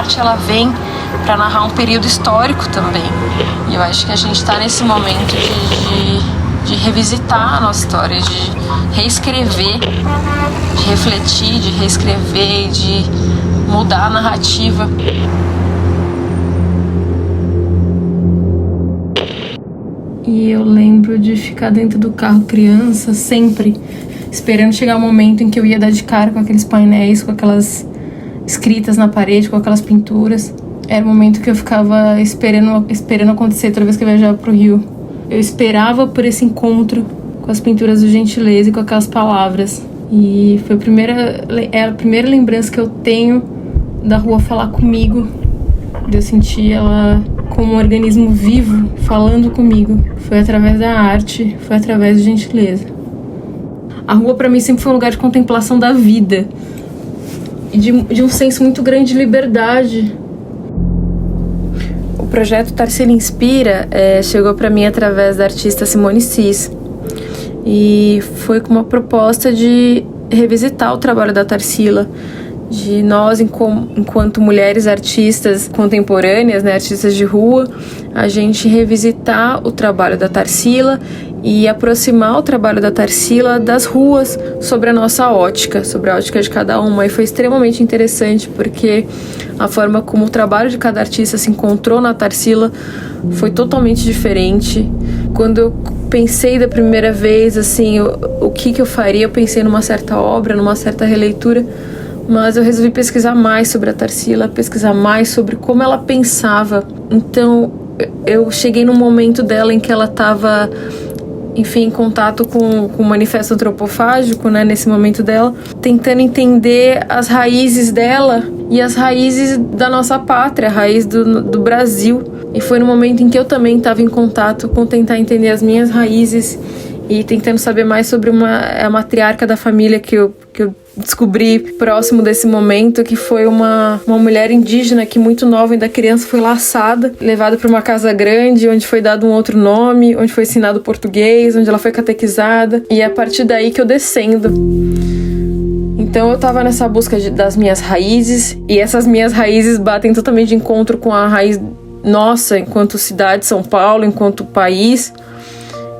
arte ela vem para narrar um período histórico também. E eu acho que a gente está nesse momento de revisitar a nossa história, de reescrever, de refletir, de reescrever, de mudar a narrativa. E eu lembro de ficar dentro do carro criança, sempre, esperando chegar o momento em que eu ia dar de cara com aqueles painéis, com aquelas escritas na parede, com aquelas pinturas. Era o momento que eu ficava esperando acontecer toda vez que eu viajava pro Rio. Eu esperava por esse encontro com as pinturas do Gentileza e com aquelas palavras. E foi a primeira lembrança que eu tenho da rua falar comigo, de eu sentir ela como um organismo vivo falando comigo. Foi através da arte, foi através do Gentileza. A rua pra mim sempre foi um lugar de contemplação da vida e de um senso muito grande de liberdade. O projeto Tarsila Inspira chegou pra mim através da artista Simone Cis e foi com uma proposta de revisitar o trabalho da Tarsila, de nós, enquanto mulheres artistas contemporâneas, né, artistas de rua, a gente revisitar o trabalho da Tarsila e aproximar o trabalho da Tarsila das ruas sobre a nossa ótica, sobre a ótica de cada uma. E foi extremamente interessante porque a forma como o trabalho de cada artista se encontrou na Tarsila foi totalmente diferente. Quando eu pensei da primeira vez, assim, o que eu faria, eu pensei numa certa obra, numa certa releitura, mas eu resolvi pesquisar mais sobre a Tarsila, pesquisar mais sobre como ela pensava. Então, eu cheguei num momento dela em que ela estava, enfim, em contato com o manifesto antropofágico, né, nesse momento dela, tentando entender as raízes dela e as raízes da nossa pátria, a raiz do Brasil. E foi no momento em que eu também estava em contato com tentar entender as minhas raízes e tentando saber mais sobre a matriarca da família que eu descobri próximo desse momento, que foi uma mulher indígena que muito nova, ainda criança, foi laçada, levada para uma casa grande, onde foi dado um outro nome, onde foi ensinado português, onde ela foi catequizada, e é a partir daí que eu descendo. Então eu tava nessa busca das minhas raízes, e essas minhas raízes batem totalmente de encontro com a raiz nossa, enquanto cidade, São Paulo, enquanto país.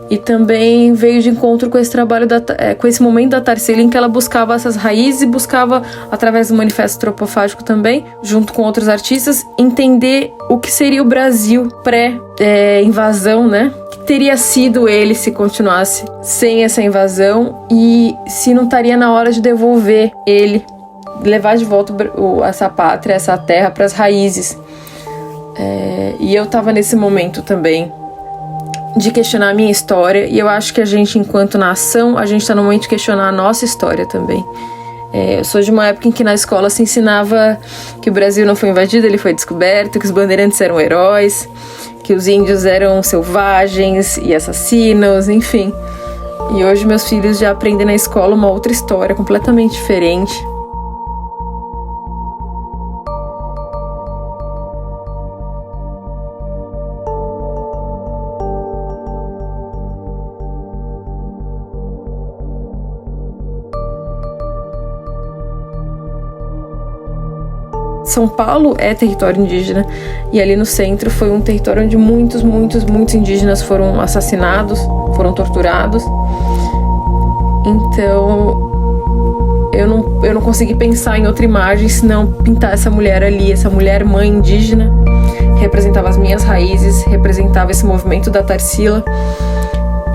E também veio de encontro com esse trabalho, com esse momento da Tarsila em que ela buscava essas raízes e buscava, através do manifesto antropofágico também, junto com outros artistas, entender o que seria o Brasil pré-invasão, né? O que teria sido ele se continuasse sem essa invasão e se não estaria na hora de devolver ele, levar de volta essa pátria, essa terra para as raízes. E eu estava nesse momento também de questionar a minha história, e eu acho que a gente, enquanto nação, a gente está no momento de questionar a nossa história também. Eu sou de uma época em que na escola se ensinava que o Brasil não foi invadido, ele foi descoberto, que os bandeirantes eram heróis, que os índios eram selvagens e assassinos, enfim. E hoje meus filhos já aprendem na escola uma outra história completamente diferente. São Paulo é território indígena e ali no centro foi um território onde muitos indígenas foram assassinados, foram torturados. Então eu não consegui pensar em outra imagem senão pintar essa mulher ali, essa mulher mãe indígena, representava as minhas raízes, representava esse movimento da Tarsila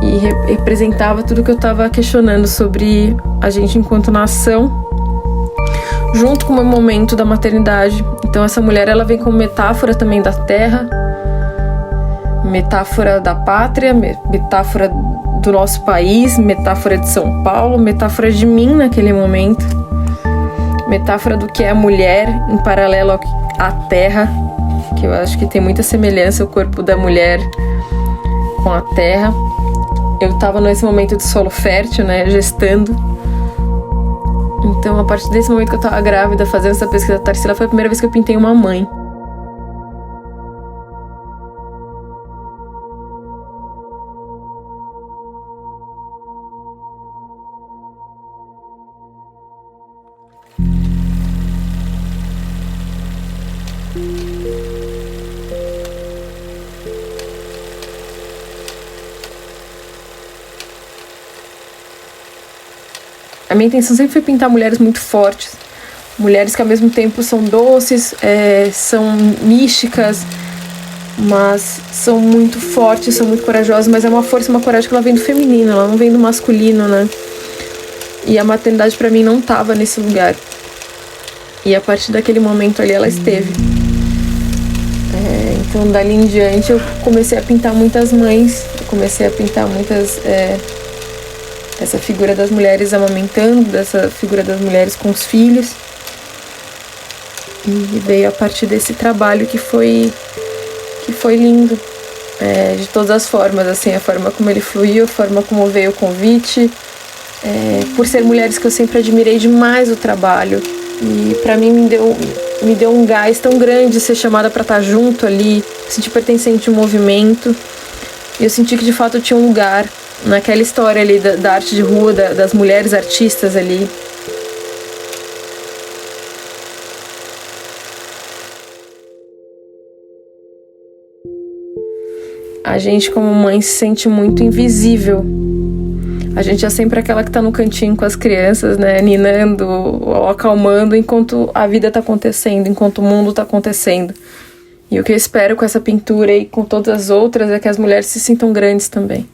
e representava tudo que eu estava questionando sobre a gente enquanto nação, junto com o meu momento da maternidade. Então essa mulher, ela vem como metáfora também da terra, metáfora da pátria, metáfora do nosso país, metáfora de São Paulo, metáfora de mim naquele momento, metáfora do que é a mulher em paralelo à terra, que eu acho que tem muita semelhança o corpo da mulher com a terra. Eu estava nesse momento de solo fértil, né, gestando. Então, a partir desse momento que eu estava grávida, fazendo essa pesquisa da Tarsila, foi a primeira vez que eu pintei uma mãe. A minha intenção sempre foi pintar mulheres muito fortes, mulheres que ao mesmo tempo são doces, são místicas, mas são muito fortes, são muito corajosas, mas é uma força, uma coragem que ela vem do feminino, ela não vem do masculino, né? E a maternidade pra mim não tava nesse lugar. E a partir daquele momento ali ela esteve. Então dali em diante eu comecei a pintar muitas mães, eu comecei a pintar muitas... essa figura das mulheres amamentando, dessa figura das mulheres com os filhos. E veio a partir desse trabalho que foi lindo, de todas as formas, assim, a forma como ele fluiu, a forma como veio o convite, por ser mulheres que eu sempre admirei demais o trabalho, e pra mim me deu um gás tão grande ser chamada pra estar junto ali, sentir pertencente ao movimento, e eu senti que de fato eu tinha um lugar naquela história ali da arte de rua, das mulheres artistas ali. A gente como mãe se sente muito invisível. A gente é sempre aquela que tá no cantinho com as crianças, né, ninando ou acalmando enquanto a vida tá acontecendo, enquanto o mundo tá acontecendo. E o que eu espero com essa pintura e com todas as outras é que as mulheres se sintam grandes também.